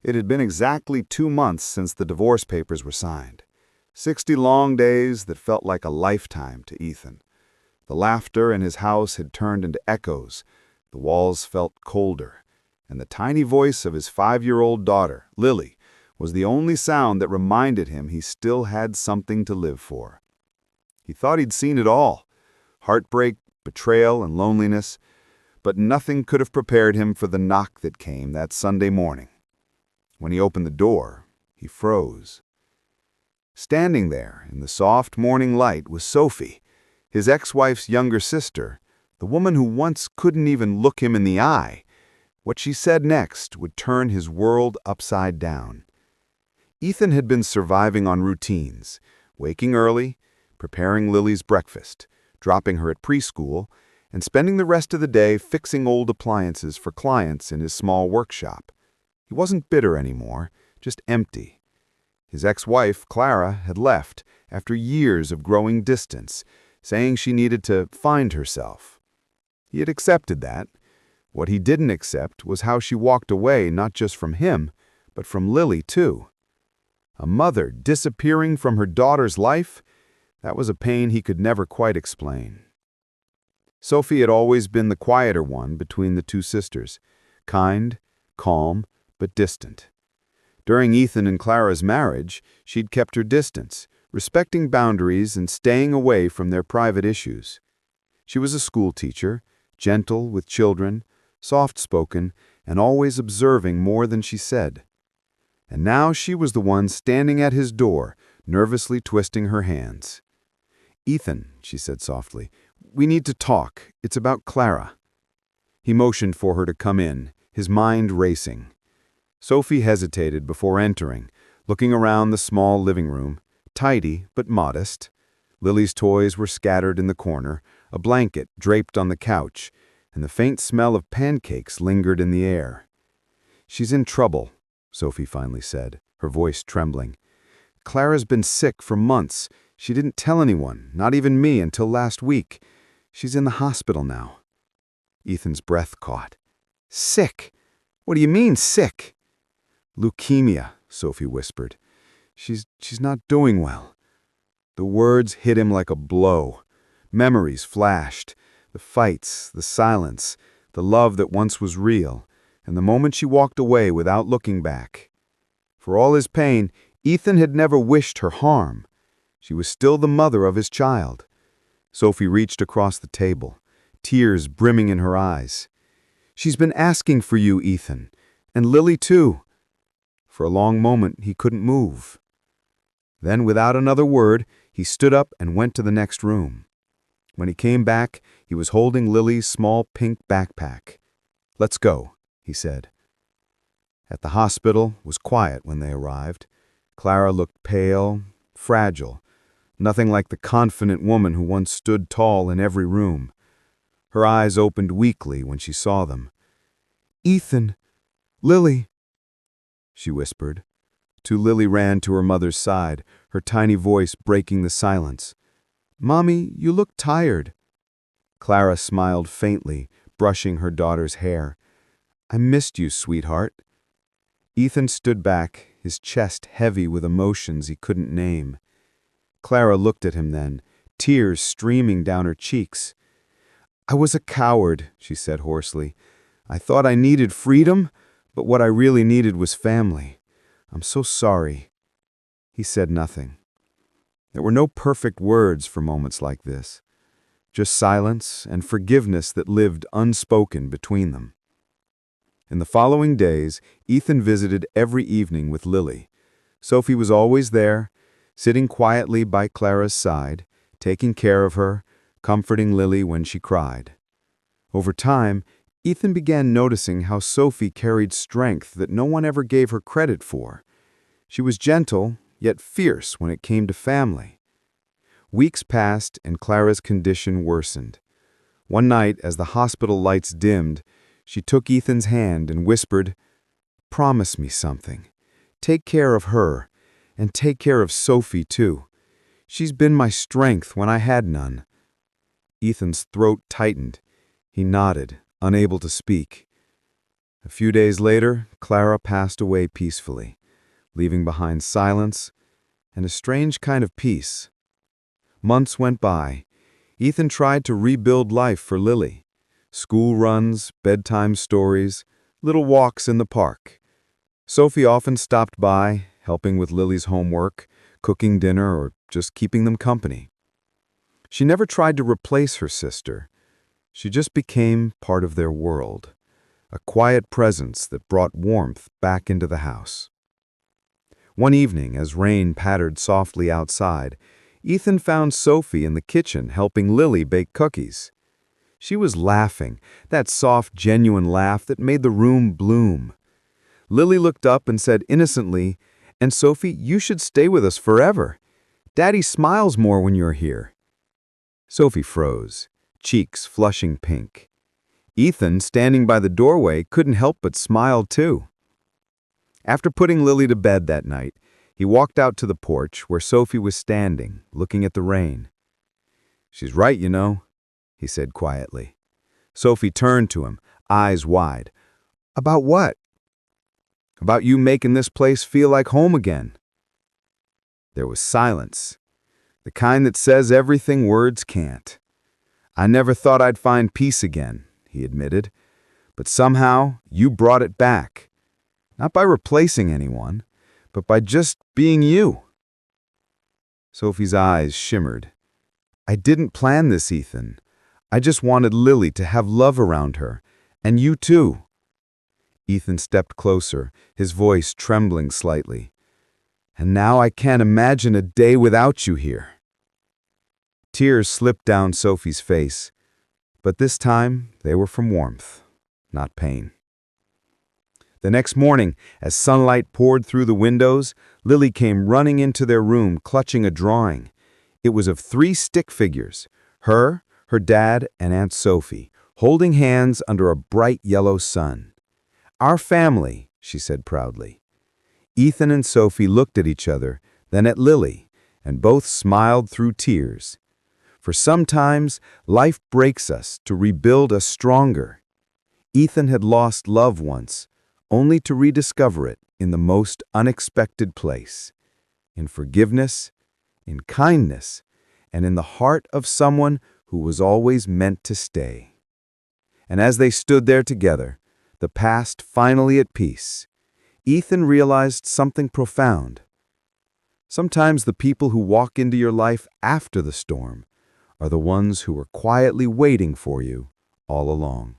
It had been exactly 2 months since the divorce papers were signed. 60 long days that felt like a lifetime to Ethan. The laughter in his house had turned into echoes, the walls felt colder, and the tiny voice of his 5-year-old daughter, Lily, was the only sound that reminded him he still had something to live for. He thought he'd seen it all: heartbreak, betrayal, and loneliness, but nothing could have prepared him for the knock that came that Sunday morning. When he opened the door, he froze. Standing there in the soft morning light was Sophie, his ex-wife's younger sister, the woman who once couldn't even look him in the eye. What she said next would turn his world upside down. Ethan had been surviving on routines, waking early, preparing Lily's breakfast, dropping her at preschool, and spending the rest of the day fixing old appliances for clients in his small workshop. He wasn't bitter anymore, just empty. His ex-wife, Clara, had left after years of growing distance, saying she needed to find herself. He had accepted that. What he didn't accept was how she walked away not just from him, but from Lily too. A mother disappearing from her daughter's life? That was a pain he could never quite explain. Sophie had always been the quieter one between the two sisters, kind, calm, but distant. During Ethan and Clara's marriage, she'd kept her distance, respecting boundaries and staying away from their private issues. She was a school teacher, gentle with children, soft-spoken, and always observing more than she said. And now she was the one standing at his door, nervously twisting her hands. "Ethan," she said softly, "we need to talk. It's about Clara." He motioned for her to come in, his mind racing. Sophie hesitated before entering, looking around the small living room, tidy but modest. Lily's toys were scattered in the corner, a blanket draped on the couch, and the faint smell of pancakes lingered in the air. "She's in trouble," Sophie finally said, her voice trembling. "Clara's been sick for months. She didn't tell anyone, not even me, until last week. She's in the hospital now." Ethan's breath caught. "Sick? What do you mean, sick?" "Leukemia," Sophie whispered. She's not doing well." The words hit him like a blow. Memories flashed. The fights, the silence, the love that once was real, and the moment she walked away without looking back. For all his pain, Ethan had never wished her harm. She was still the mother of his child. Sophie reached across the table, tears brimming in her eyes. "She's been asking for you, Ethan. And Lily, too." For a long moment, he couldn't move. Then, without another word, he stood up and went to the next room. When he came back, he was holding Lily's small pink backpack. "Let's go," he said. At the hospital was quiet when they arrived. Clara looked pale, fragile, nothing like the confident woman who once stood tall in every room. Her eyes opened weakly when she saw them. "Ethan! Lily!" she whispered. Lily ran to her mother's side, her tiny voice breaking the silence. "Mommy, you look tired." Clara smiled faintly, brushing her daughter's hair. "I missed you, sweetheart." Ethan stood back, his chest heavy with emotions he couldn't name. Clara looked at him then, tears streaming down her cheeks. "I was a coward," she said hoarsely. "I thought I needed freedom, but what I really needed was family. I'm so sorry." He said nothing. There were no perfect words for moments like this, just silence and forgiveness that lived unspoken between them. In the following days, Ethan visited every evening with Lily. Sophie was always there, sitting quietly by Clara's side, taking care of her, comforting Lily when she cried. Over time, Ethan began noticing how Sophie carried strength that no one ever gave her credit for. She was gentle, yet fierce when it came to family. Weeks passed and Clara's condition worsened. One night, as the hospital lights dimmed, she took Ethan's hand and whispered, "Promise me something. Take care of her, and take care of Sophie too. She's been my strength when I had none." Ethan's throat tightened. He nodded, unable to speak. A few days later, Clara passed away peacefully, leaving behind silence and a strange kind of peace. Months went by. Ethan tried to rebuild life for Lily. School runs, bedtime stories, little walks in the park. Sophie often stopped by, helping with Lily's homework, cooking dinner, or just keeping them company. She never tried to replace her sister. She just became part of their world, a quiet presence that brought warmth back into the house. One evening, as rain pattered softly outside, Ethan found Sophie in the kitchen helping Lily bake cookies. She was laughing, that soft, genuine laugh that made the room bloom. Lily looked up and said innocently, "And Sophie, you should stay with us forever. Daddy smiles more when you're here." Sophie froze, cheeks flushing pink. Ethan, standing by the doorway, couldn't help but smile too. After putting Lily to bed that night, he walked out to the porch where Sophie was standing, looking at the rain. "She's right, you know," he said quietly. Sophie turned to him, eyes wide. "About what?" "About you making this place feel like home again." There was silence, the kind that says everything words can't. "I never thought I'd find peace again," he admitted, "but somehow you brought it back. Not by replacing anyone, but by just being you." Sophie's eyes shimmered. "I didn't plan this, Ethan. I just wanted Lily to have love around her, and you too." Ethan stepped closer, his voice trembling slightly. "And now I can't imagine a day without you here." Tears slipped down Sophie's face, but this time they were from warmth, not pain. The next morning, as sunlight poured through the windows, Lily came running into their room clutching a drawing. It was of 3 stick figures, her dad, and Aunt Sophie, holding hands under a bright yellow sun. "Our family," she said proudly. Ethan and Sophie looked at each other, then at Lily, and both smiled through tears. For sometimes, life breaks us to rebuild us stronger. Ethan had lost love once, only to rediscover it in the most unexpected place, in forgiveness, in kindness, and in the heart of someone who was always meant to stay. And as they stood there together, the past finally at peace, Ethan realized something profound. Sometimes the people who walk into your life after the storm are the ones who were quietly waiting for you all along.